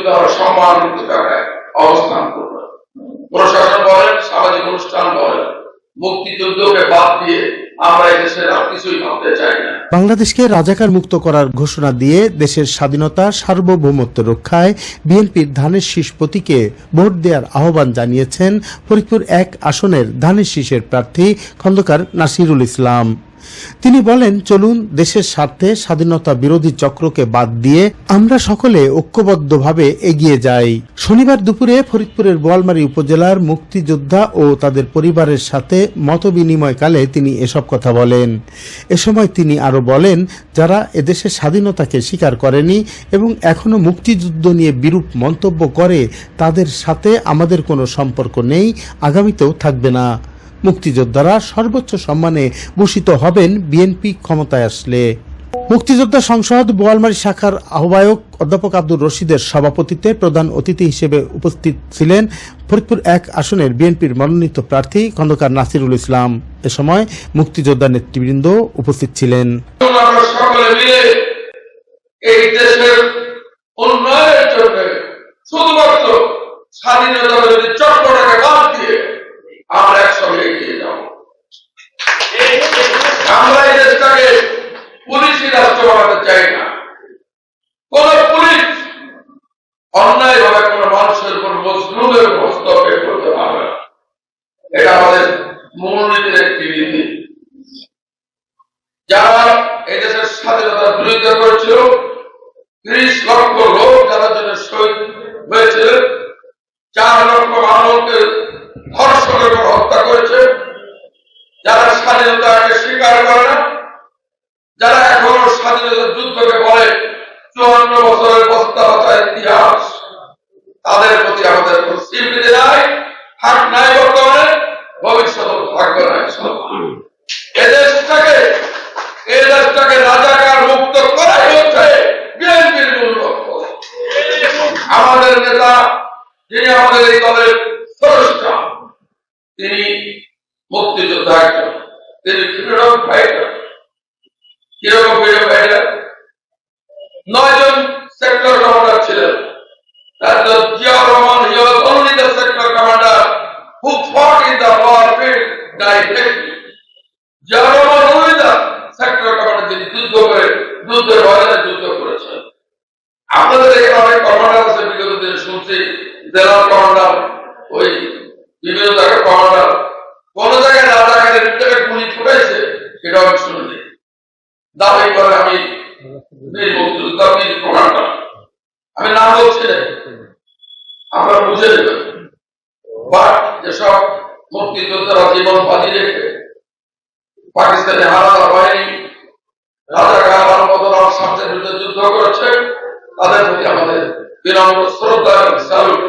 কিন্তু আমরা সম্মানিত জায়গায় অবস্থান করবো। প্রশাসন বলেন, সামাজিক অনুষ্ঠান বলেন, মুক্তিযুদ্ধকে বাদ দিয়ে আমরা এই দেশের আর কিছুই ভাবতে চাই না। বাংলাদেশকে রাজাকার মুক্ত করার ঘোষণা দিয়ে দেশের স্বাধীনতা সার্বভৌমত্ব রক্ষায় বিএনপির ধানের শীষ প্রতীকে ভোট দেওয়ার আহ্বান জানিয়েছেন ফরিদপুর 1 আসনের ধানের শীষের প্রার্থী খন্দকার নাসিরুল ইসলাম। তিনি বলেন, চলুন দেশের স্বার্থে স্বাধীনতা বিরোধী চক্রকে বাদ দিয়ে আমরা সকলে ঐক্যবদ্ধভাবে এগিয়ে যাই। শনিবার দুপুরে ফরিদপুরের বোয়ালমারী উপজেলার মুক্তিযোদ্ধা ও তাদের পরিবারের সাথে মতবিনিময়কালে তিনি এসব কথা বলেন। এ সময় তিনি আরো বলেন, যারা এদেশের স্বাধীনতাকে স্বীকার করেনি এবং এখনো মুক্তিযুদ্ধ নিয়ে বিরূপ মন্তব্য করে তাদের সাথে আমাদের কোনো সম্পর্ক নেই, আগামীতেও থাকবে না। মুক্তিযোদ্ধারা সর্বোচ্চ সম্মানে ভূষিত হবেন বিএনপি ক্ষমতায় আসলে। মুক্তিযোদ্ধা সংসদ বোয়ালমারী শাখার আহ্বায়ক অধ্যাপক আব্দুর রশিদের সভাপতিত্বে প্রধান অতিথি হিসেবে উপস্থিত ছিলেন ফরিদপুর 1 আসনের বিএনপির মনোনীত প্রার্থী খন্দকার নাসিরুল ইসলাম। এ সময় মুক্তিযোদ্ধা নেতৃবৃন্দ উপস্থিত ছিলেন। সকলে মিলে এই দেশের উন্নয়নের জন্য শুধুমাত্র স্বাধীনতা বিরোধী চক্রটাকে বাদ দিয়ে আমরা একসঙ্গে এগিয়ে যাব। আমরা এই দেশটাকে পুলিশি রাষ্ট্র বানাতে চাই না। কোন পুলিশ অন্যায় ভাবে কোন মানুষের উপর মজলুমের হস্তক্ষেপ করতে পারবে না। এটা আমাদের মূলনীতির একটি নীতি। যারা এই দেশের স্বাধীনতার বিরোধিতা করেছিল, 30 লক্ষ লোক যারা জন্য শহীদ হয়েছিলেন, 4 লক্ষ মানুষকে ধর্ষণের উপর হত্যা করেছে, যারা স্বাধীনতাকে স্বীকার করে না, যারা এখনো স্বাধীনতা যুদ্ধকে বলে 54 বছরের বস্তাবতা ইতিহাস, তাদের প্রতি আমাদের স্বীকৃতি নাই, হাক নাই, বর্তমানে ভবিষ্যৎ থাকবে না। এই দেশটাকে রাজাকার মুক্ত করাই হচ্ছে বিএনপির মূল লক্ষ্য। আমাদের নেতা, যিনি আমাদের এই দলের স্রষ্টা, তিনি মুক্তিযোদ্ধা একজন, তিনি ফ্রিডম ফাইটার। কিরকম ফ্রিডম ফাইটার? 9 জন সেক্টর কমান্ডার ছিলেন। Ziaur Rahman, he was only the sector commander who fought in the warfare directly. Ziaur Rahman only the sector commander যিনি যুদ্ধ করে, যুদ্ধের ময়দানে যুদ্ধ করেছেন। আপনাদের এখানে অনেক কমান্ডার আছে, বিগত দিনে শুনছি, জেলার কমান্ডার, ওই বিভিন্ন জায়গার কমান্ডার, কোন জায়গায় রাজাকারের ভিতরে গুলি ফুটাইছে সেটা আমি শুনিনি। দাবি করে আমি মুক্তিযোদ্ধা, কমান্ডার, আমি নাম বলছি না, আমরা বুঝে নেবেন। বাট যেসব মুক্তিযোদ্ধারা জীবন বাজি রেখে পাকিস্তানি হানাদার বাহিনী, রাজাকার আলবদর আল শামসের বিরুদ্ধে যুদ্ধ করেছে, তাদের প্রতি আমাদের বিনম্র শ্রদ্ধা এবং স্যালুট